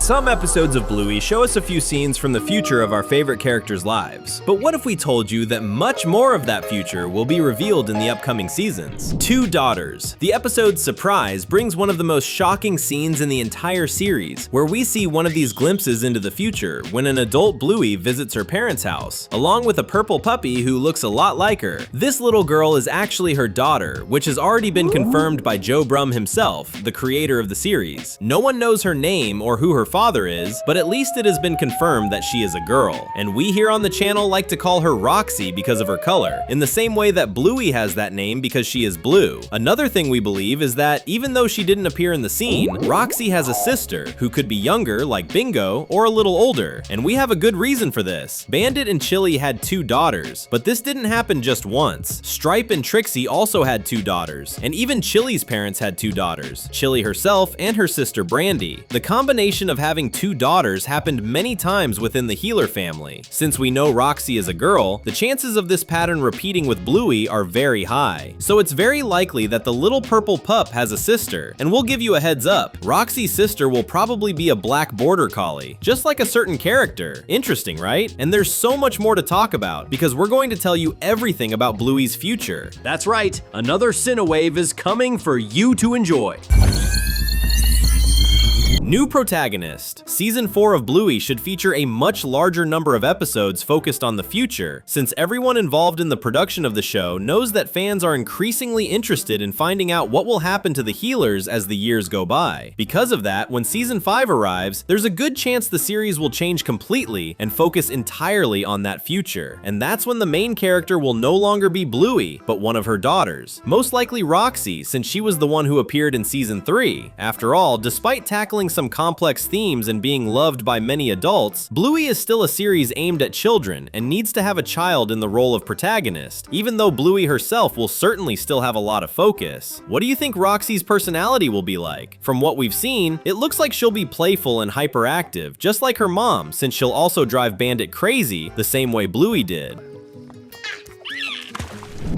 Some episodes of Bluey show us a few scenes from the future of our favorite characters' lives. But what if we told you that much more of that future will be revealed in the upcoming seasons? Two Daughters. The episode Surprise brings one of the most shocking scenes in the entire series, where we see one of these glimpses into the future when an adult Bluey visits her parents' house, along with a purple puppy who looks a lot like her. This little girl is actually her daughter, which has already been confirmed by Joe Brumm himself, the creator of the series. No one knows her name or who her father is, but at least it has been confirmed that she is a girl. And we here on the channel like to call her Roxy because of her color, in the same way that Bluey has that name because she is blue. Another thing we believe is that even though she didn't appear in the scene, Roxy has a sister who could be younger, like Bingo, or a little older. And we have a good reason for this. Bandit and Chili had two daughters, but this didn't happen just once. Stripe and Trixie also had two daughters, and even Chili's parents had two daughters, Chili herself and her sister Brandy. The combination of having two daughters happened many times within the Healer family. Since we know Roxy is a girl, the chances of this pattern repeating with Bluey are very high. So it's very likely that the little purple pup has a sister, and we'll give you a heads up. Roxy's sister will probably be a black border collie, just like a certain character. Interesting, right? And there's so much more to talk about, because we're going to tell you everything about Bluey's future. That's right, another Cinewave is coming for you to enjoy. New protagonist. Season 4 of Bluey should feature a much larger number of episodes focused on the future, since everyone involved in the production of the show knows that fans are increasingly interested in finding out what will happen to the Healers as the years go by. Because of that, when Season 5 arrives, there's a good chance the series will change completely and focus entirely on that future. And that's when the main character will no longer be Bluey, but one of her daughters. Most likely Roxy, since she was the one who appeared in Season 3. After all, despite tackling some complex themes and being loved by many adults, Bluey is still a series aimed at children and needs to have a child in the role of protagonist, even though Bluey herself will certainly still have a lot of focus. What do you think Roxy's personality will be like? From what we've seen, it looks like she'll be playful and hyperactive, just like her mom, since she'll also drive Bandit crazy the same way Bluey did.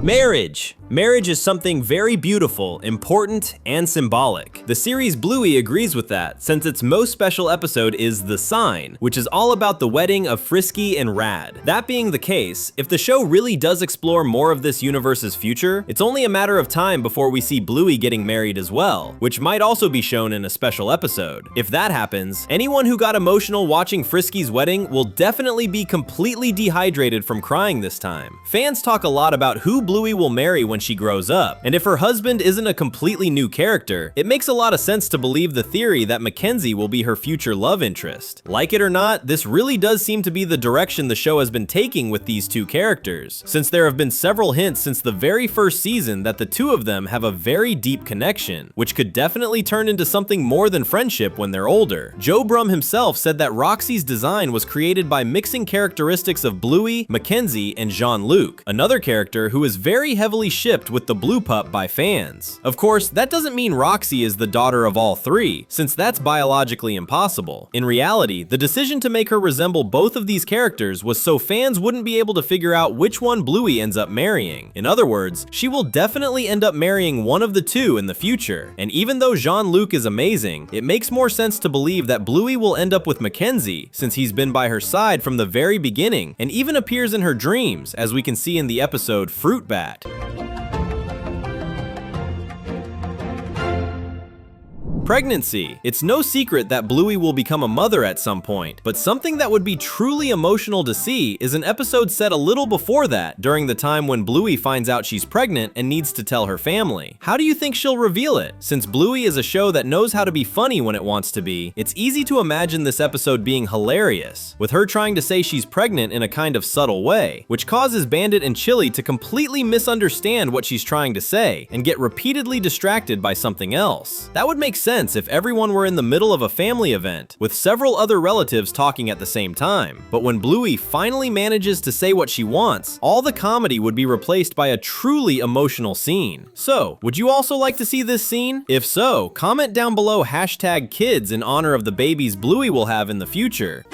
Marriage. Marriage is something very beautiful, important, and symbolic. The series Bluey agrees with that, since its most special episode is The Sign, which is all about the wedding of Frisky and Rad. That being the case, if the show really does explore more of this universe's future, it's only a matter of time before we see Bluey getting married as well, which might also be shown in a special episode. If that happens, anyone who got emotional watching Frisky's wedding will definitely be completely dehydrated from crying this time. Fans talk a lot about who Bluey will marry when she grows up, and if her husband isn't a completely new character, it makes a lot of sense to believe the theory that Mackenzie will be her future love interest. Like it or not, this really does seem to be the direction the show has been taking with these two characters, since there have been several hints since the very first season that the two of them have a very deep connection, which could definitely turn into something more than friendship when they're older. Joe Brumm himself said that Roxy's design was created by mixing characteristics of Bluey, Mackenzie, and Jean-Luc, another character who is very heavily shipped with the blue pup by fans. Of course, that doesn't mean Roxy is the daughter of all three, since that's biologically impossible. In reality, the decision to make her resemble both of these characters was so fans wouldn't be able to figure out which one Bluey ends up marrying. In other words, she will definitely end up marrying one of the two in the future. And even though Jean-Luc is amazing, it makes more sense to believe that Bluey will end up with Mackenzie, since he's been by her side from the very beginning and even appears in her dreams, as we can see in the episode Fruit Bat. Pregnancy. It's no secret that Bluey will become a mother at some point, but something that would be truly emotional to see is an episode set a little before that, during the time when Bluey finds out she's pregnant and needs to tell her family. How do you think she'll reveal it? Since Bluey is a show that knows how to be funny when it wants to be, it's easy to imagine this episode being hilarious, with her trying to say she's pregnant in a kind of subtle way, which causes Bandit and Chili to completely misunderstand what she's trying to say and get repeatedly distracted by something else. That would make sense if everyone were in the middle of a family event, with several other relatives talking at the same time. But when Bluey finally manages to say what she wants, all the comedy would be replaced by a truly emotional scene. So, would you also like to see this scene? If so, comment down below #kids in honor of the babies Bluey will have in the future.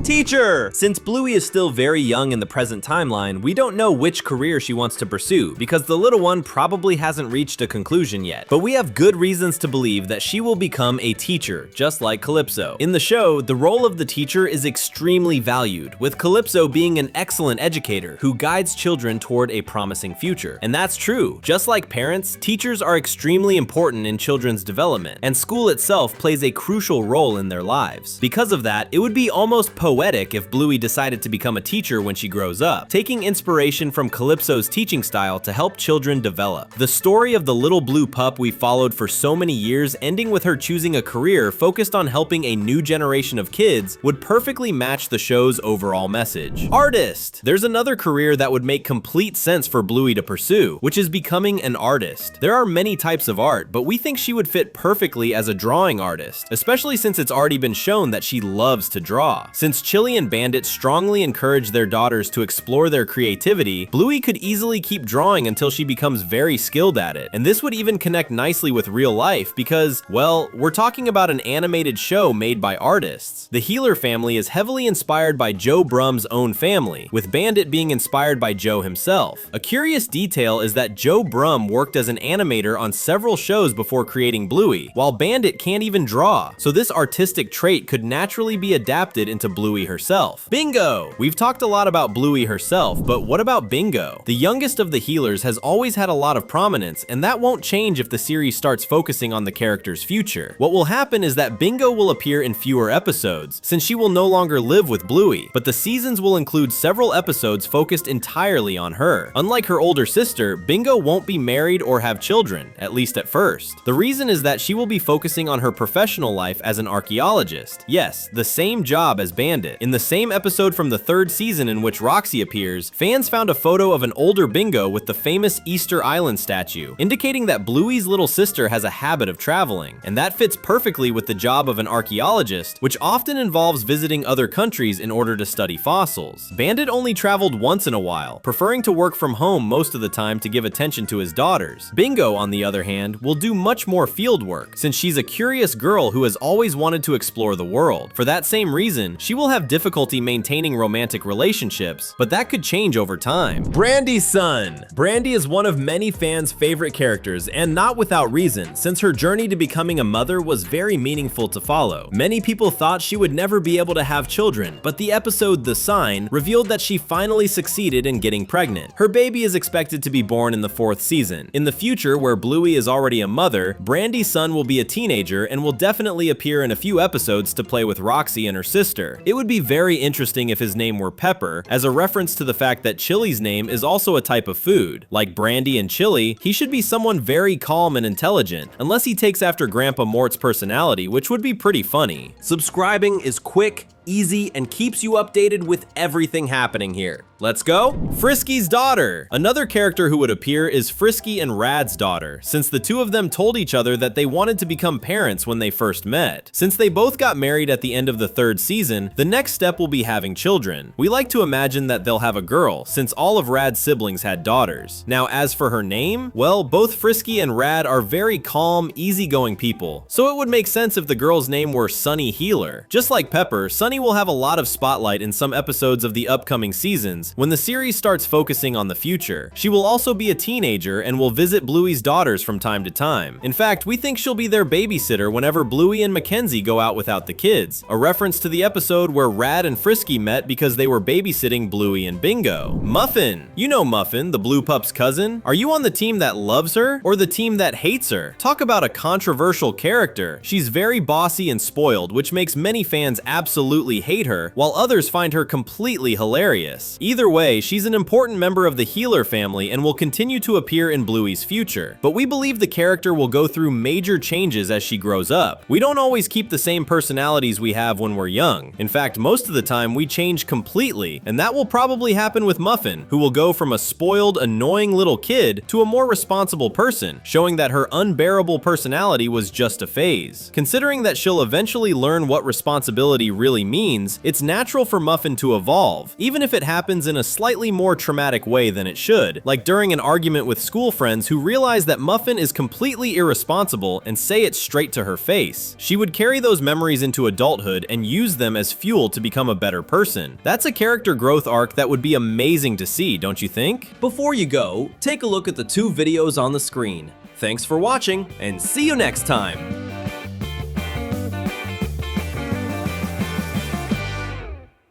Teacher! Since Bluey is still very young in the present timeline, we don't know which career she wants to pursue because the little one probably hasn't reached a conclusion yet. But we have good reasons to believe that she will become a teacher, just like Calypso. In the show, the role of the teacher is extremely valued, with Calypso being an excellent educator who guides children toward a promising future. And that's true. Just like parents, teachers are extremely important in children's development, and school itself plays a crucial role in their lives. Because of that, it would be almost poetic if Bluey decided to become a teacher when she grows up, taking inspiration from Calypso's teaching style to help children develop. The story of the little blue pup we followed for so many years, ending with her choosing a career focused on helping a new generation of kids, would perfectly match the show's overall message. Artist! There's another career that would make complete sense for Bluey to pursue, which is becoming an artist. There are many types of art, but we think she would fit perfectly as a drawing artist, especially since it's already been shown that she loves to draw. Since Chili and Bandit strongly encourage their daughters to explore their creativity, Bluey could easily keep drawing until she becomes very skilled at it. And this would even connect nicely with real life because, well, we're talking about an animated show made by artists. The Healer family is heavily inspired by Joe Brum's own family, with Bandit being inspired by Joe himself. A curious detail is that Joe Brum worked as an animator on several shows before creating Bluey, while Bandit can't even draw, so this artistic trait could naturally be adapted into Bluey herself. Bingo! We've talked a lot about Bluey herself, but what about Bingo? The youngest of the Healers has always had a lot of prominence, and that won't change if the series starts focusing on the character's future. What will happen is that Bingo will appear in fewer episodes, since she will no longer live with Bluey, but the seasons will include several episodes focused entirely on her. Unlike her older sister, Bingo won't be married or have children, at least at first. The reason is that she will be focusing on her professional life as an archaeologist. Yes, the same job as Bandit. In the same episode from the third season in which Roxy appears, fans found a photo of an older Bingo with the famous Easter Island statue, indicating that Bluey's little sister has a habit of traveling, and that fits perfectly with the job of an archaeologist, which often involves visiting other countries in order to study fossils. Bandit only traveled once in a while, preferring to work from home most of the time to give attention to his daughters. Bingo, on the other hand, will do much more field work, since she's a curious girl who has always wanted to explore the world. For that same reason, she will have difficulty maintaining romantic relationships, but that could change over time. Brandy's son! Brandy is one of many fans' favorite characters, and not without reason, since her journey to becoming a mother was very meaningful to follow. Many people thought she would never be able to have children, but the episode The Sign revealed that she finally succeeded in getting pregnant. Her baby is expected to be born in the 4th season. In the future, where Bluey is already a mother, Brandy's son will be a teenager and will definitely appear in a few episodes to play with Roxy and her sister. It would be very interesting if his name were Pepper, as a reference to the fact that Chili's name is also a type of food. Like Brandy and Chili, he should be someone very calm and intelligent, unless he takes after Grandpa Mort's personality, which would be pretty funny. Subscribing is quick, easy, and keeps you updated with everything happening here. Let's go! Frisky's daughter! Another character who would appear is Frisky and Rad's daughter, since the two of them told each other that they wanted to become parents when they first met. Since they both got married at the end of the 3rd season, the next step will be having children. We like to imagine that they'll have a girl, since all of Rad's siblings had daughters. Now, as for her name, well, both Frisky and Rad are very calm, easygoing people, so it would make sense if the girl's name were Sunny Healer. Just like Pepper, Sunny will have a lot of spotlight in some episodes of the upcoming seasons when the series starts focusing on the future. She will also be a teenager and will visit Bluey's daughters from time to time. In fact, we think she'll be their babysitter whenever Bluey and Mackenzie go out without the kids, a reference to the episode where Rad and Frisky met because they were babysitting Bluey and Bingo. Muffin! You know Muffin, the blue pup's cousin. Are you on the team that loves her or the team that hates her? Talk about a controversial character. She's very bossy and spoiled, which makes many fans absolutely hate her, while others find her completely hilarious. Either way, she's an important member of the Healer family and will continue to appear in Bluey's future, but we believe the character will go through major changes as she grows up. We don't always keep the same personalities we have when we're young. In fact, most of the time we change completely, and that will probably happen with Muffin, who will go from a spoiled, annoying little kid to a more responsible person, showing that her unbearable personality was just a phase. Considering that she'll eventually learn what responsibility really means, means, it's natural for Muffin to evolve, even if it happens in a slightly more traumatic way than it should, like during an argument with school friends who realize that Muffin is completely irresponsible and say it straight to her face. She would carry those memories into adulthood and use them as fuel to become a better person. That's a character growth arc that would be amazing to see, don't you think? Before you go, take a look at the 2 videos on the screen. Thanks for watching, and see you next time!